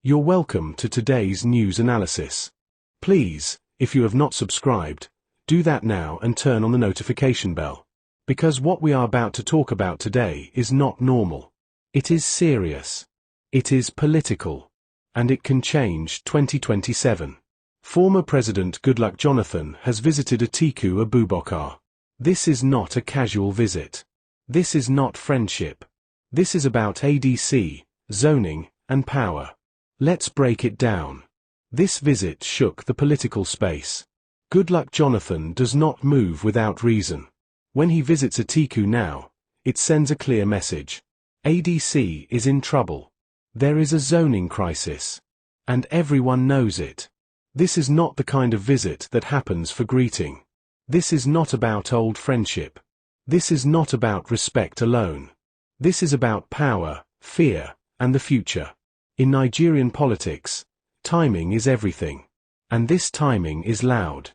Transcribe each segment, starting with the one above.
You're welcome to today's news analysis. Please, if you have not subscribed, do that now and turn on the notification bell. Because what we are about to talk about today is not normal. It is serious. It is political. And it can change 2027. Former President Goodluck Jonathan has visited Atiku Abubakar. This is not a casual visit. This is not friendship. This is about ADC, zoning, and power. Let's break it down. This visit shook the political space. Goodluck Jonathan does not move without reason. When he visits Atiku now, it sends a clear message. ADC is in trouble. There is a zoning crisis. And everyone knows it. This is not the kind of visit that happens for greeting. This is not about old friendship. This is not about respect alone. This is about power, fear, and the future. In Nigerian politics, timing is everything. And this timing is loud.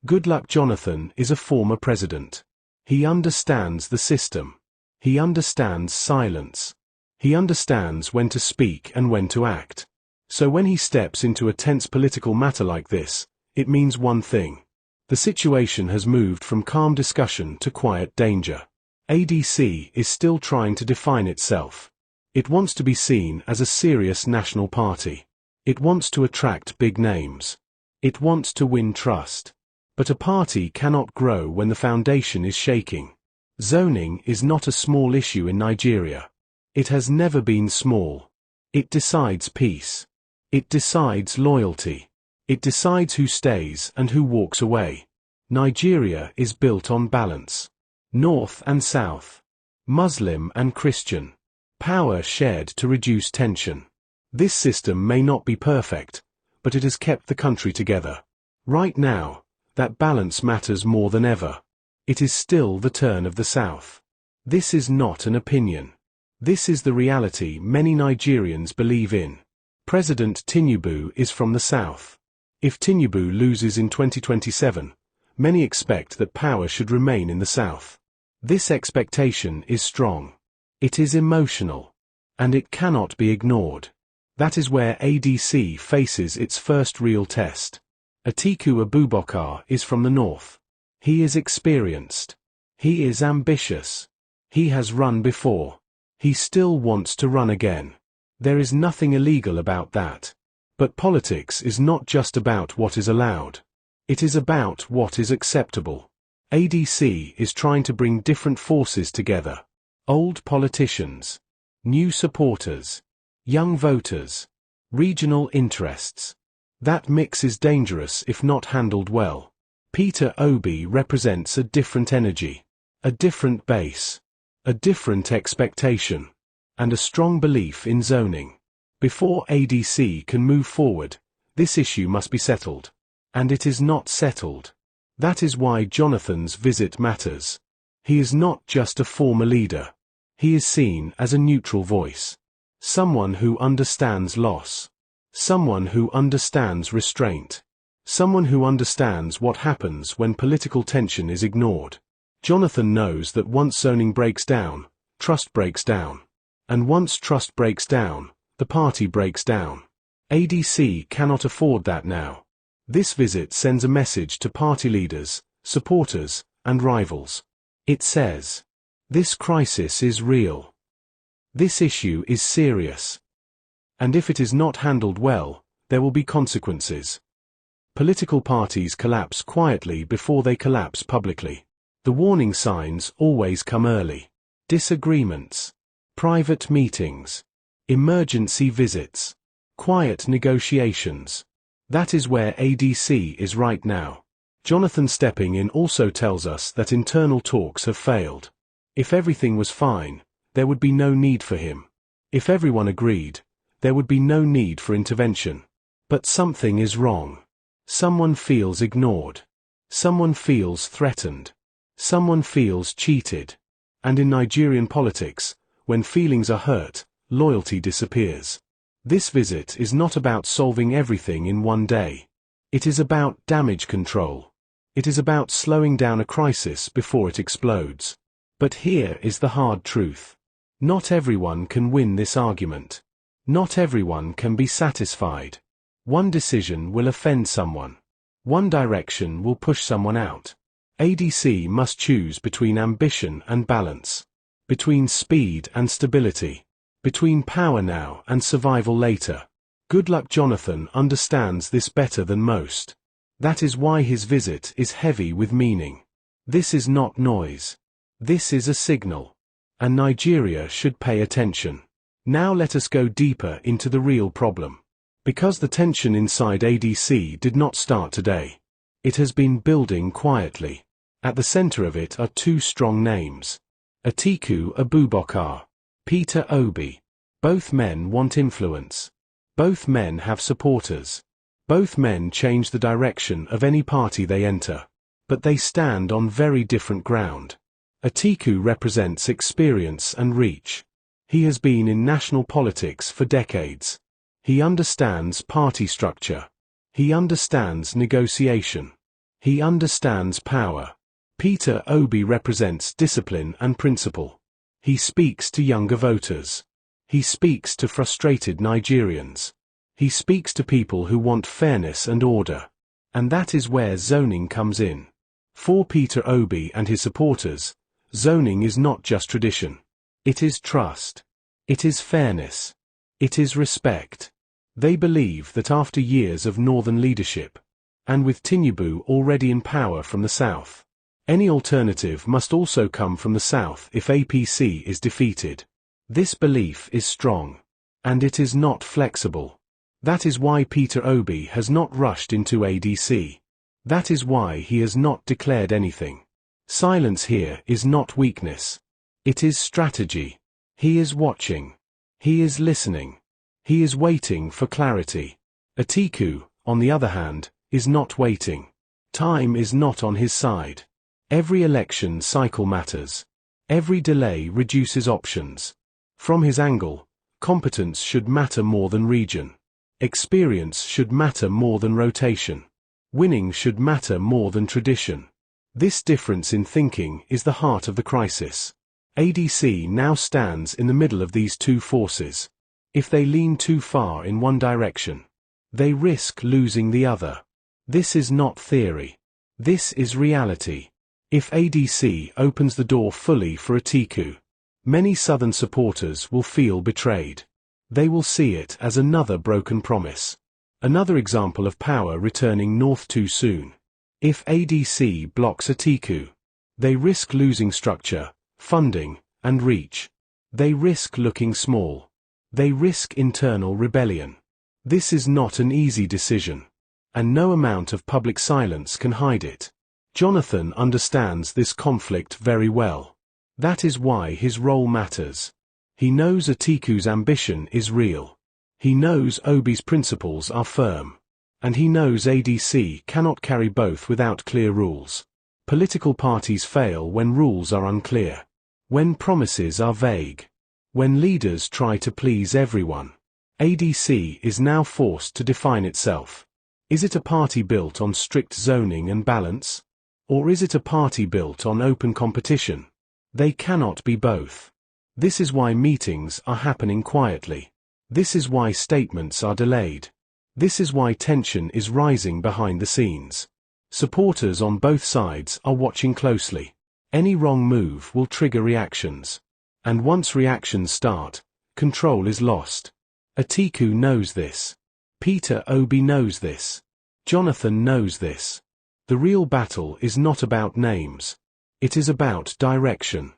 Goodluck Jonathan is a former president. He understands the system. He understands silence. He understands when to speak and when to act. So when he steps into a tense political matter like this, it means one thing. The situation has moved from calm discussion to quiet danger. ADC is still trying to define itself. It wants to be seen as a serious national party. It wants to attract big names. It wants to win trust. But a party cannot grow when the foundation is shaking. Zoning is not a small issue in Nigeria. It has never been small. It decides peace. It decides loyalty. It decides who stays and who walks away. Nigeria is built on balance. North and South. Muslim and Christian. Power shared to reduce tension. This system may not be perfect, but it has kept the country together. Right now, that balance matters more than ever. It is still the turn of the South. This is not an opinion. This is the reality many Nigerians believe in. President Tinubu is from the South. If Tinubu loses in 2027, many expect that power should remain in the South. This expectation is strong. It is emotional. And it cannot be ignored. That is where ADC faces its first real test. Atiku Abubakar is from the North. He is experienced. He is ambitious. He has run before. He still wants to run again. There is nothing illegal about that. But politics is not just about what is allowed. It is about what is acceptable. ADC is trying to bring different forces together. Old politicians. New supporters. Young voters. Regional interests. That mix is dangerous if not handled well. Peter Obi represents a different energy. A different base. A different expectation. And a strong belief in zoning. Before ADC can move forward, this issue must be settled. And it is not settled. That is why Jonathan's visit matters. He is not just a former leader. He is seen as a neutral voice. Someone who understands loss. Someone who understands restraint. Someone who understands what happens when political tension is ignored. Jonathan knows that once zoning breaks down, trust breaks down. And once trust breaks down, the party breaks down. ADC cannot afford that now. This visit sends a message to party leaders, supporters, and rivals. It says, this crisis is real. This issue is serious. And if it is not handled well, there will be consequences. Political parties collapse quietly before they collapse publicly. The warning signs always come early. Disagreements. Private meetings. Emergency visits. Quiet negotiations. That is where ADC is right now. Jonathan stepping in also tells us that internal talks have failed. If everything was fine, there would be no need for him. If everyone agreed, there would be no need for intervention. But something is wrong. Someone feels ignored. Someone feels threatened. Someone feels cheated. And in Nigerian politics, when feelings are hurt, loyalty disappears. This visit is not about solving everything in one day. It is about damage control. It is about slowing down a crisis before it explodes. But here is the hard truth. Not everyone can win this argument. Not everyone can be satisfied. One decision will offend someone. One direction will push someone out. ADC must choose between ambition and balance, between speed and stability, between power now and survival later. Goodluck Jonathan understands this better than most. That is why his visit is heavy with meaning. This is not noise. This is a signal. And Nigeria should pay attention. Now let us go deeper into the real problem. Because the tension inside ADC did not start today. It has been building quietly. At the center of it are two strong names. Atiku Abubakar, Peter Obi. Both men want influence. Both men have supporters. Both men change the direction of any party they enter. But they stand on very different ground. Atiku represents experience and reach. He has been in national politics for decades. He understands party structure. He understands negotiation. He understands power. Peter Obi represents discipline and principle. He speaks to younger voters. He speaks to frustrated Nigerians. He speaks to people who want fairness and order. And that is where zoning comes in. For Peter Obi and his supporters, zoning is not just tradition. It is trust. It is fairness. It is respect. They believe that after years of northern leadership, and with Tinubu already in power from the south, any alternative must also come from the south if APC is defeated. This belief is strong. And it is not flexible. That is why Peter Obi has not rushed into ADC. That is why he has not declared anything. Silence here is not weakness. It is strategy. He is watching. He is listening. He is waiting for clarity. Atiku, on the other hand, is not waiting. Time is not on his side. Every election cycle matters. Every delay reduces options. From his angle, competence should matter more than region. Experience should matter more than rotation. Winning should matter more than tradition. This difference in thinking is the heart of the crisis. ADC now stands in the middle of these two forces. If they lean too far in one direction, they risk losing the other. This is not theory. This is reality. If ADC opens the door fully for Atiku, many southern supporters will feel betrayed. They will see it as another broken promise. Another example of power returning north too soon. If ADC blocks Atiku, they risk losing structure, funding, and reach. They risk looking small. They risk internal rebellion. This is not an easy decision. And no amount of public silence can hide it. Jonathan understands this conflict very well. That is why his role matters. He knows Atiku's ambition is real. He knows Obi's principles are firm. And he knows ADC cannot carry both without clear rules. Political parties fail when rules are unclear. When promises are vague. When leaders try to please everyone. ADC is now forced to define itself. Is it a party built on strict zoning and balance? Or is it a party built on open competition? They cannot be both. This is why meetings are happening quietly. This is why statements are delayed. This is why tension is rising behind the scenes. Supporters on both sides are watching closely. Any wrong move will trigger reactions. And once reactions start, control is lost. Atiku knows this. Peter Obi knows this. Jonathan knows this. The real battle is not about names. It is about direction.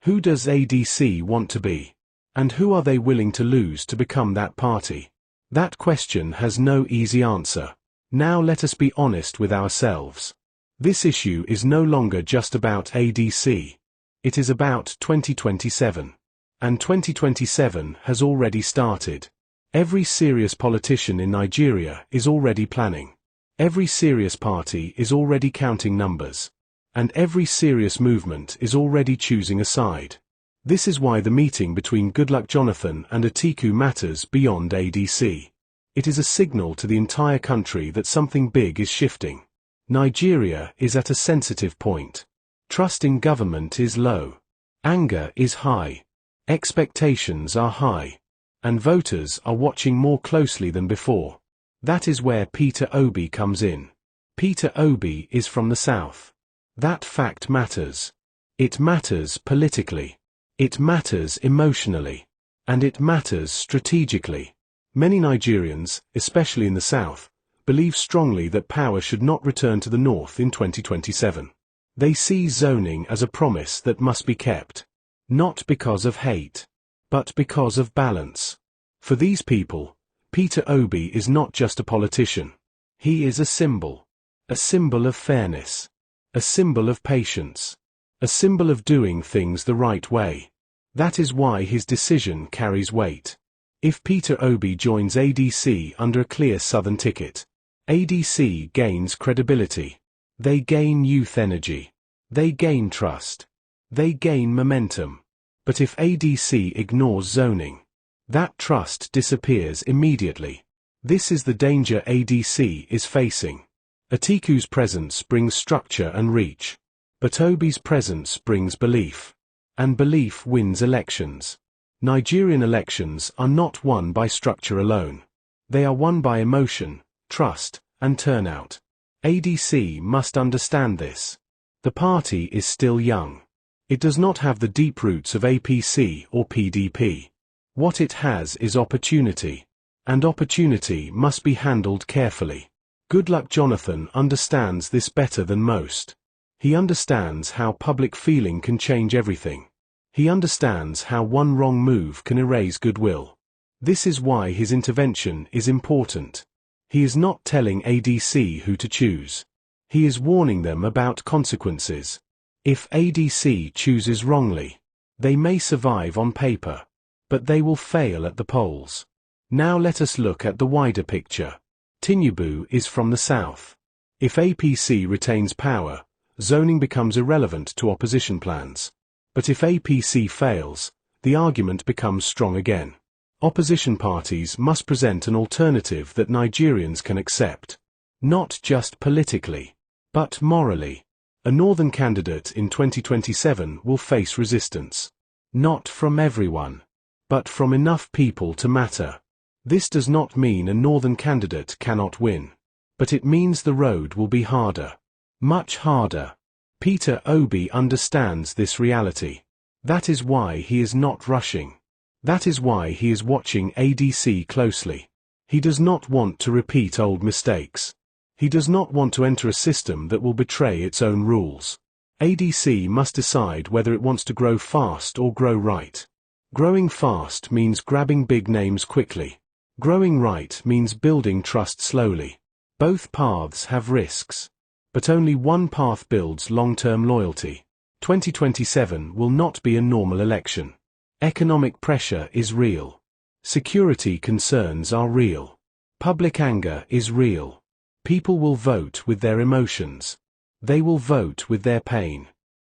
Who does ADC want to be? And who are they willing to lose to become that party? That question has no easy answer. Now let us be honest with ourselves. This issue is no longer just about ADC. It is about 2027. And 2027 has already started. Every serious politician in Nigeria is already planning. Every serious party is already counting numbers. And every serious movement is already choosing a side. This is why the meeting between Goodluck Jonathan and Atiku matters beyond ADC. It is a signal to the entire country that something big is shifting. Nigeria is at a sensitive point. Trust in government is low. Anger is high. Expectations are high. and voters are watching more closely than before. That is where Peter Obi comes in. Peter Obi is from the south. That fact matters. It matters politically. It matters emotionally. And it matters strategically. Many Nigerians, especially in the south, believe strongly that power should not return to the north in 2027. They see zoning as a promise that must be kept. Not because of hate, but because of balance. For these people, Peter Obi is not just a politician. He is a symbol of fairness, a symbol of patience, a symbol of doing things the right way. That is why his decision carries weight. If Peter Obi joins ADC under a clear southern ticket, ADC gains credibility. They gain youth energy. They gain trust. They gain momentum. But if ADC ignores zoning, that trust disappears immediately. This is the danger ADC is facing. Atiku's presence brings structure and reach. But Obi's presence brings belief. And belief wins elections. Nigerian elections are not won by structure alone. They are won by emotion, trust, and turnout. ADC must understand this. The party is still young. It does not have the deep roots of APC or PDP. What it has is opportunity. And opportunity must be handled carefully. Goodluck Jonathan understands this better than most. He understands how public feeling can change everything. He understands how one wrong move can erase goodwill. This is why his intervention is important. He is not telling ADC who to choose. He is warning them about consequences. If ADC chooses wrongly, they may survive on paper, but they will fail at the polls. Now let us look at the wider picture. Tinubu is from the south. If APC retains power, zoning becomes irrelevant to opposition plans. But if APC fails, the argument becomes strong again. Opposition parties must present an alternative that Nigerians can accept. Not just politically, but morally. A northern candidate in 2027 will face resistance. Not from everyone, but from enough people to matter. This does not mean a northern candidate cannot win. But it means the road will be harder. Much harder. Peter Obi understands this reality. That is why he is not rushing. That is why he is watching ADC closely. He does not want to repeat old mistakes. He does not want to enter a system that will betray its own rules. ADC must decide whether it wants to grow fast or grow right. Growing fast means grabbing big names quickly. Growing right means building trust slowly. Both paths have risks. But only one path builds long-term loyalty. 2027 will not be a normal election. Economic pressure is real. Security concerns are real. Public anger is real. People will vote with their emotions. They will vote with their pain.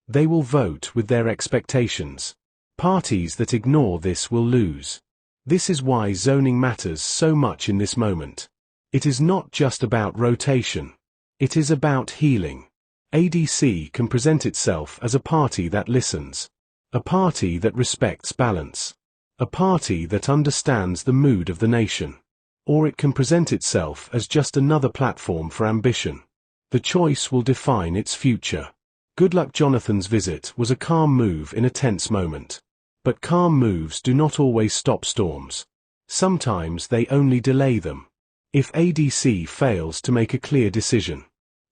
They will vote with their expectations. Parties that ignore this will lose. This is why zoning matters so much in this moment. It is not just about rotation. It is about healing. ADC can present itself as a party that listens. A party that respects balance. A party that understands the mood of the nation. Or it can present itself as just another platform for ambition. The choice will define its future. Goodluck Jonathan's visit was a calm move in a tense moment. But calm moves do not always stop storms. Sometimes they only delay them. If ADC fails to make a clear decision,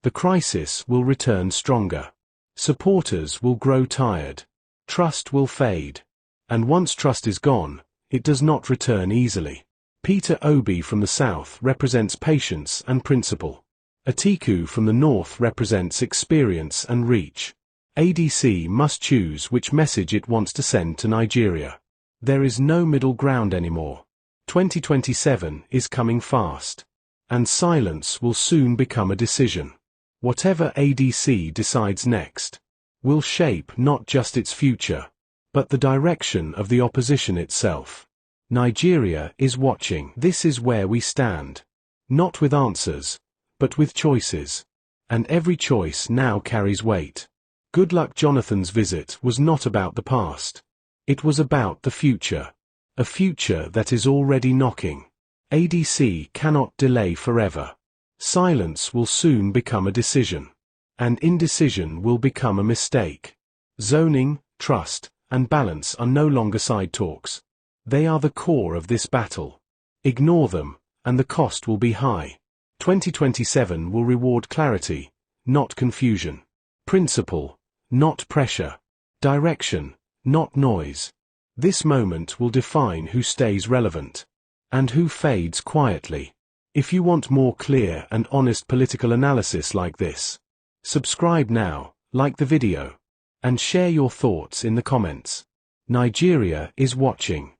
the crisis will return stronger. Supporters will grow tired. Trust will fade. And once trust is gone, it does not return easily. Peter Obi from the south represents patience and principle. Atiku from the north represents experience and reach. ADC must choose which message it wants to send to Nigeria. There is no middle ground anymore. 2027 is coming fast. And silence will soon become a decision. Whatever ADC decides next will shape not just its future, but the direction of the opposition itself. Nigeria is watching. This is where we stand. Not with answers, but with choices. And every choice now carries weight. Goodluck Jonathan's visit was not about the past. It was about the future. A future that is already knocking. ADC cannot delay forever. Silence will soon become a decision. And indecision will become a mistake. Zoning, trust, and balance are no longer side talks. They are the core of this battle. Ignore them, and the cost will be high. 2027 will reward clarity, not confusion. Principle, not pressure. Direction, not noise. This moment will define who stays relevant and who fades quietly. If you want more clear and honest political analysis like this, subscribe now, like the video, and share your thoughts in the comments. Nigeria is watching.